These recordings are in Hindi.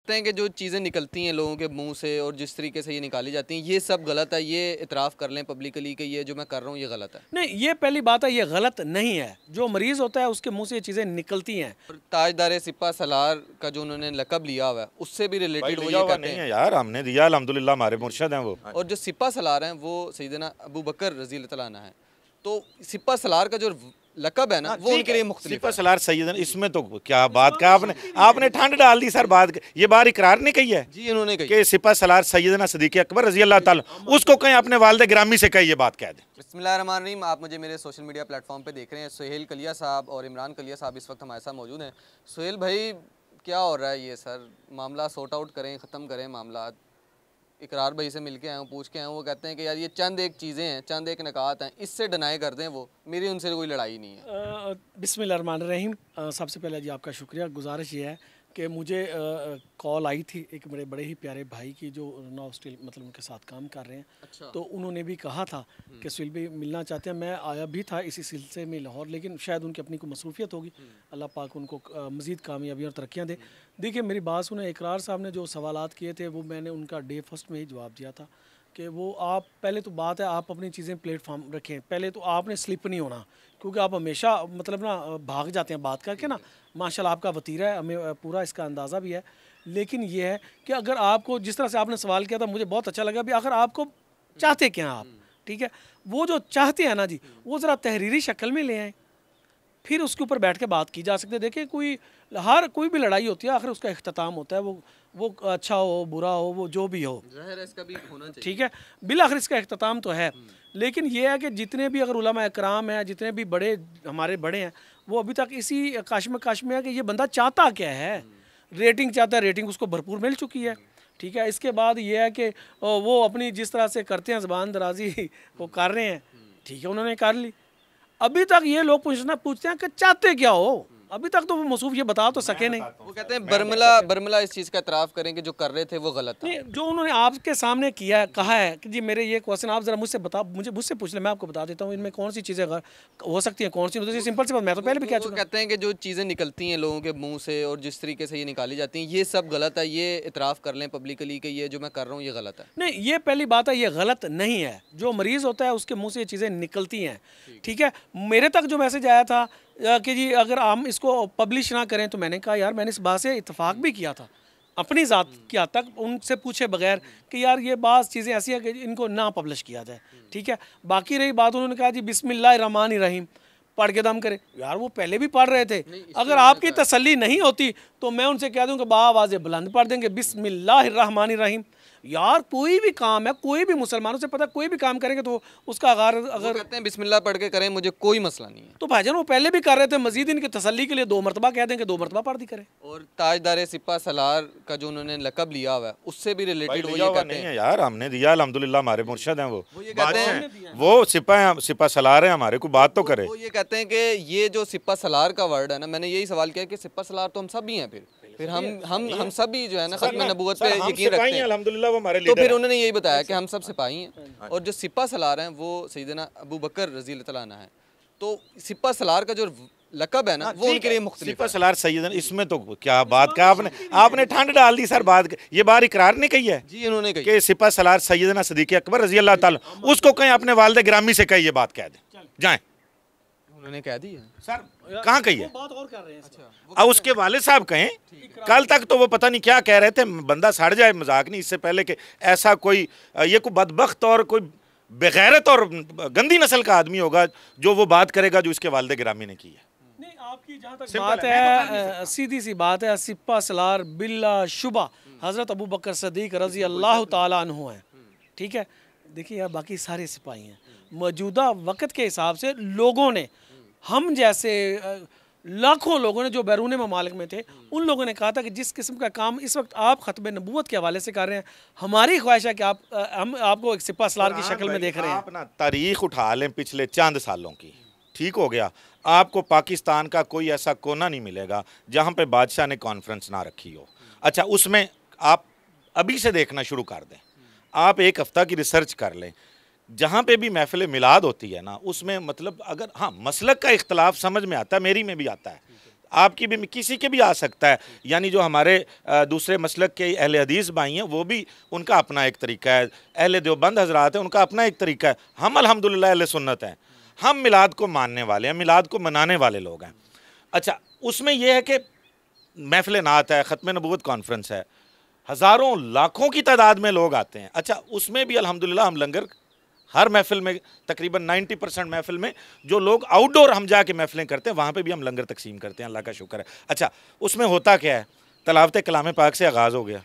कहते हैं कि जो चीज़ें निकलती हैं लोगों के मुंह से और जिस तरीके से ये निकाली जाती हैं ये सब गलत है, ये इतराफ़ कर लें पब्लिकली कि ये जो मैं कर रहा हूँ ये गलत है। नहीं, ये पहली बात है, ये गलत नहीं है। जो मरीज़ होता है उसके मुंह से ये चीज़ें निकलती हैं। और ताजदार सिपा सलार का जो उन्होंने लक़ब लिया हुआ है उससे भी रिलेटेड वो लिया ये हुआ कहते नहीं हैं। है यार, हमने दिया अल्हम्दुलिल्लाह, हमारे मुर्शद हैं वो। और जो सिपा सलार हैं वो सैयदना अबू बकर रज़ी अल्लाह तआला अन्हु है, तो सिपा सलार का जो लक़ब है ना वो उनके लिए मुख्तलिफ सिपा है। सलार सैयदना, इसमें तो क्या बात का आपने ठंड डाल दी सर। बात ये बार इकरार नहीं कही है जी उन्होंने कही कि सिपा सलार सैयदना सदीक़ अकबर रज़ी अल्लाह ताला, उसको कहीं अपने वालिद गिरामी से कहीं ये बात कह दें। बिस्मिल्लाहिर्रहमानिर्रहीम। आप मुझे मेरे सोशल मीडिया प्लेटफॉर्म पे देख रहे हैं। सुहेल कलिया साहब और इमरान कलिया साहब इस वक्त हमारे साथ मौजूद हैं। सुहेल भाई क्या हो रहा है ये सर, मामला सॉर्ट आउट करें, ख़त्म करें मामला। इकरार भाई से मिल के आए हूँ, पूछ के आए हूँ, वो कहते हैं कि यार ये चंद एक चीज़ें हैं, चंद एक निकात हैं, इससे डिनाई कर दें वो, मेरी उनसे कोई लड़ाई नहीं है। बिस्मिल्लाहिर्रहमानिर्रहीम। सबसे पहले जी आपका शुक्रिया। गुजारिश ये है कि मुझे कॉल आई थी एक मेरे बड़े ही प्यारे भाई की जो नौ स्टील मतलब उनके साथ काम कर रहे हैं। अच्छा। तो उन्होंने भी कहा था कि सुहेल भाई मिलना चाहते हैं। मैं आया भी था इसी सिलसिले में लाहौर, लेकिन शायद उनकी अपनी कोई मसरूफियत होगी। अल्लाह पाक उनको मज़ीद कामयाबी और तरक्कियाँ दे। देखिए मेरी बात सुने, इकरार साहब ने जो सवालात किए थे वो मैंने उनका डे फर्स्ट में ही जवाब दिया था कि वो आप पहले तो बात है आप अपनी चीज़ें प्लेटफॉर्म रखें। पहले तो आपने स्लिप नहीं होना, क्योंकि आप हमेशा मतलब ना भाग जाते हैं बात करके ना। माशाल्लाह आपका वतीरा है, हमें पूरा इसका अंदाज़ा भी है। लेकिन ये है कि अगर आपको जिस तरह से आपने सवाल किया था मुझे बहुत अच्छा लगा भी, अगर आपको चाहते क्या आप, ठीक है, वो जो चाहते हैं ना जी वो ज़रा तहरीरी शक्ल में ले आएँ, फिर उसके ऊपर बैठ के बात की जा सकती है। देखिए कोई भी लड़ाई होती है आखिर उसका इख्तिताम होता है, वो अच्छा हो बुरा हो वो जो भी हो, ज़ाहिर है इसका भी होना चाहिए। ठीक है, बिल आखिर इसका इख्तिताम तो है। लेकिन ये है कि जितने भी अगर उलमा इकराम हैं, जितने भी बड़े हमारे बड़े हैं, वो अभी तक इसी काश में है कि ये बंदा चाहता क्या है। रेटिंग चाहता है, रेटिंग उसको भरपूर मिल चुकी है, ठीक है। इसके बाद ये है कि वो अपनी जिस तरह से करते हैं ज़बान दराजी वो कर रहे हैं, ठीक है, उन्होंने कर ली। अभी तक ये लोग पूछते हैं कि चाहते क्या हो, अभी तक तो वो मसूफ ये बता तो सके नहीं। वो कहते हैं बर्मला इस चीज़ का इतराफ़ करें कि जो कर रहे थे वो गलत था। नहीं, जो उन्होंने आपके सामने किया है, कहा है कि जी मेरे ये क्वेश्चन आप ज़रा मुझसे पूछ लें, मैं आपको बता देता हूँ इनमें कौन सी चीज़ें हो सकती हैं, कौन सी नहीं। सिंपल सी बात, मैं तो पहले भी कह चुका। कहते हैं कि जो चीज़ें निकलती हैं लोगों के मुंह से और जिस तरीके से ये निकाली जाती हैं ये सब गलत है, ये इतराफ़ कर लें पब्लिकली कि ये जो मैं कर रहा हूँ ये गलत है। नहीं, ये पहली बात है, ये गलत नहीं है। जो मरीज़ होता है उसके मुंह से ये चीज़ें निकलती हैं, ठीक है। मेरे तक जो मैसेज आया था कि जी अगर हम इसको पब्लिश ना करें, तो मैंने कहा यार मैंने इस बात से इत्तेफाक भी किया था अपनी ज़ात की हद तक, उनसे पूछे बगैर कि यार ये बात चीज़ें ऐसी है कि इनको ना पब्लिश किया जाए, ठीक है। बाकी रही बात, उन्होंने कहा जी बिस्मिल्लाहिर्रहमानिर्रहीम पढ़ के दम करे। यार वो पहले भी पढ़ रहे थे, अगर आपकी तसल्ली नहीं होती तो मैं उनसे कह दूं कि बावाज़ बुलंद पढ़ देंगे बिस्मिल्लाहिर्रहमानिर्रहीम। यार कोई भी काम है, कोई भी मुसलमानों से पता, कोई भी काम करेंगे तो उसका अगर कहते हैं बिस्मिल्लाह पढ़ के करें, मुझे कोई मसला नहीं है। तो भाईजान वो पहले भी कर रहे थे, मजीद इनकी तसल्ली के लिए 2 मरतबा कह देंगे, 2 मरतबा पढ़ दी करें। और ताजदार सिपा सलार का जो उन्होंने लक़ब लिया हुआ है उससे भी रिलेटेड वो लिया ये हुआ कहते नहीं हैं। है यार, हमने दिया अल्हम्दुलिल्लाह, हमारे मुर्शद हैं वो ये कहते हैं वो सिपा सलार हैं हमारे, को बात तो करे। वो ये कहते हैं कि ये जो सिपा सलार का वर्ड है ना, मैंने यही सवाल किया कि सिपा सलार तो हम सब ही हैं, फिर हम सब ही जो है ना खत्म नबूवत पे यकीन रखते हैं अल्हम्दुलिल्लाह, वो हमारे तो लीडर फिर हैं। उन्होंने यही बताया कि हम सब सिपाही हैं। और जो सिपा सलार हैं वो सैयदना अबू बकर रज़ी अल्लाह तआला अन्हु है, तो सिपा सलार का जो लक़ब है ना वो उनके लिए मुख्तलिफ सिपा है। सलार सैयदना, इसमें तो क्या बात का आपने ठंड डाल दी सर। बात ये बार इकरार नहीं कही है जी उन्होंने कही कि सिपा सलार सैयदना सदीक़ अकबर रज़ी अल्लाह ताला, उसको कहीं अपने वालिद गिरामी से कहीं ये बात कह दें जाए। उन्होंने कह दी है सर कहाँ कही है? बात और कर रहे हैं। अच्छा, अब उसके वालिद साहब कहें, कल तक तो वो पता नहीं क्या कह रहे थे, बंदा सड़ जाए, मजाक नहीं, इससे पहले कि ऐसा कोई ये कोई बदबख्त और कोई बेगैरत और गंदी नस्ल का आदमी होगा जो वो बात करेगा जो इसके वालिद गिरामी ने की है। नहीं, आपकी जहाँ तक बात है, सीधी सी बात है, सिपा सलार बिल्ला शुबा हज़रत अबू बकर सदीक रज़ी अल्लाह ताला अन्हु हैं, ठीक है। देखिए यार बाकी सारे सिपाही हैं। मौजूदा वक़्त के हिसाब से लोगों ने, हम जैसे लाखों लोगों ने जो बैरून ममालिक में थे, उन लोगों ने कहा था कि जिस किस्म का काम इस वक्त आप ख़त्म नबूवत के हवाले से कर रहे हैं, हमारी ख्वाहिश है कि हम आपको एक सिपा सलार की शक्ल में देख रहे हैं। आप ना तारीख उठा लें पिछले चंद सालों की, ठीक हो गया, आपको पाकिस्तान का कोई ऐसा कोना नहीं मिलेगा जहाँ पे बादशाह ने कॉन्फ्रेंस ना रखी हो। अच्छा, उसमें आप अभी से देखना शुरू कर दें, आप 1 हफ़्ता की रिसर्च कर लें, जहाँ पे भी महफिल मिलाद होती है ना, उसमें मतलब अगर हाँ मसलक का इख्तलाफ समझ में आता है, मेरी में भी आता है, आपकी भी, किसी के भी आ सकता है। यानी जो हमारे दूसरे मसलक के अहले हदीस भाई हैं वो भी, उनका अपना एक तरीका है, अहले देवबंद हजरात हैं उनका अपना एक तरीका है। हम अल्हम्दुलिल्लाह अहले सुन्नत हैं, हम मिलाद को मानने वाले हैं, मिलाद को मनाने वाले लोग हैं। अच्छा, उसमें यह है कि महफिल नात है, ख़त्म नबूवत कॉन्फ्रेंस है, हज़ारों लाखों की तादाद में लोग आते हैं। अच्छा, उसमें भी अल्हम्दुलिल्लाह हम लंगर हर महफिल में, तकरीबन 90% महफिल में जो लोग आउटडोर हम जाके महफिलें करते हैं वहाँ पे भी हम लंगर तकसीम करते हैं, अल्लाह का शुक्र है। अच्छा, उसमें होता क्या है, तलावत कलाम पाक से आगाज़ हो गया,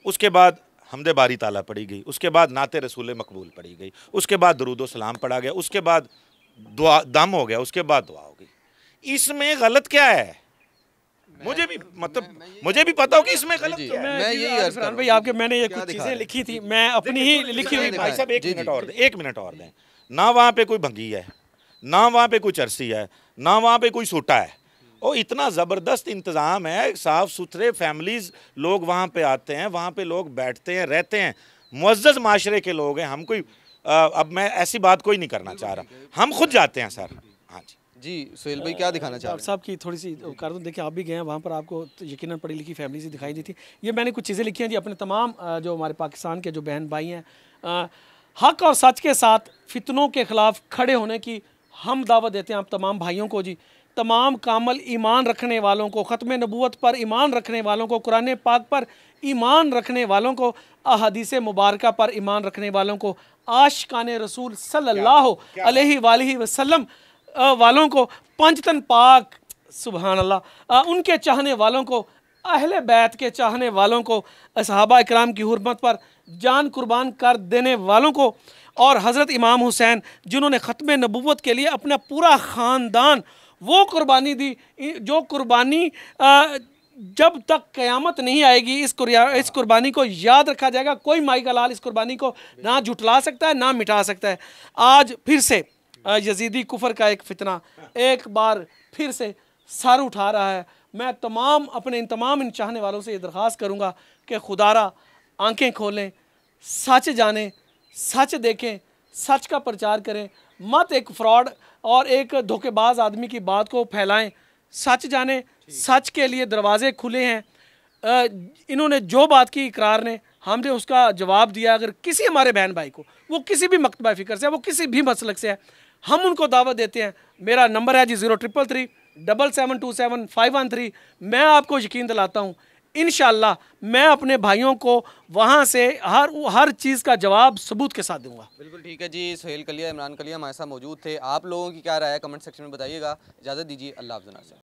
उसके बाद हमदे बारी ताला पढ़ी गई, उसके बाद नाते रसूल मकबूल पढ़ी गई, उसके बाद दरूद व सलाम पढ़ा गया, उसके बाद दुआ दम हो गया, उसके बाद दुआ हो गई। इसमें गलत क्या है? मुझे भी मतलब मुझे भी पता हो कि इसमें गलत क्या है। मैं यही अर्ज कर रहा हूं भाई, आपके मैंने ये कुछ चीज़ें लिखी थी, मैं अपनी ही लिखी हुई। भाई साहब एक मिनट और दें, एक मिनट और दें। ना वहाँ पे कोई भंगी है, ना वहाँ पे कोई चरसी है, ना वहाँ पे कोई सूटा है, और इतना ज़बरदस्त इंतज़ाम है, साफ़ सुथरे फैमिलीज़ लोग वहाँ पे आते हैं, वहाँ पे लोग बैठते हैं, रहते हैं, मुअज़्ज़ज़ माशरे के लोग हैं। हम कोई अब मैं ऐसी बात कोई नहीं करना चाह रहा, हम खुद जाते हैं सर। हाँ जी जी। सोहेल भाई क्या दिखाना चाह रहे डॉक्टर साहब की थोड़ी सी कर दूँ, देखिए आप भी गए हैं वहाँ पर, आपको तो यकीनन पढ़ी लिखी फैमिली से दिखाई दी थी। ये मैंने कुछ चीज़ें लिखी हैं जी, अपने तमाम जो हमारे पाकिस्तान के जो बहन भाई हैं, हक़ और सच के साथ फितनों के ख़िलाफ़ खड़े होने की हम दावत देते हैं आप तमाम भाइयों को जी। तमाम कामल ईमान रखने वालों को, ख़त्म नबूवत पर ईमान रखने वालों को, कुरान पाक पर ईमान रखने वालों को, अहादीस मुबारका पर ईमान रखने वालों को, आशिकान रसूल सल्लल्लाहु अलैहि वसल्लम वालों को, पंचतन पाक सुभान अल्लाह, उनके चाहने वालों को, अहले बैत के चाहने वालों को, सहाबा इकराम की हुर्मत पर जान कुर्बान कर देने वालों को, और हज़रत इमाम हुसैन जिन्होंने ख़त्म नबूवत के लिए अपना पूरा ख़ानदान वो कुर्बानी दी, जो कुर्बानी जब तक क़यामत नहीं आएगी इस कुर्बानी को याद रखा जाएगा। कोई माई का लाल इस कुर्बानी को ना झुटला सकता है ना मिटा सकता है। आज फिर से यजीदी कुफर का एक फितना एक बार फिर से सर उठा रहा है। मैं अपने इन चाहने वालों से ये दरख्वास्त करूँगा कि खुदारा आंखें खोलें, सच जानें, सच देखें, सच का प्रचार करें, मत एक फ्रॉड और एक धोखेबाज आदमी की बात को फैलाएं। सच जानें, सच के लिए दरवाजे खुले हैं। इन्होंने जो बात की, इकरार ने, हमने उसका जवाब दिया। अगर किसी हमारे बहन भाई को, वो किसी भी मकतबा फ़िक्र से है, वो किसी भी मसलक से है, हम उनको दावत देते हैं। मेरा नंबर है जी 0333 7727 513। मैं आपको यकीन दिलाता हूँ इंशाअल्लाह मैं अपने भाइयों को वहाँ से हर चीज़ का जवाब सबूत के साथ दूंगा। बिल्कुल ठीक है जी। सोहेल कलिया, इमरान कलिया हमारे साथ मौजूद थे। आप लोगों की क्या राय है कमेंट सेक्शन में बताइएगा। इजाज़त दीजिए, अल्लाह हाफ़िज़।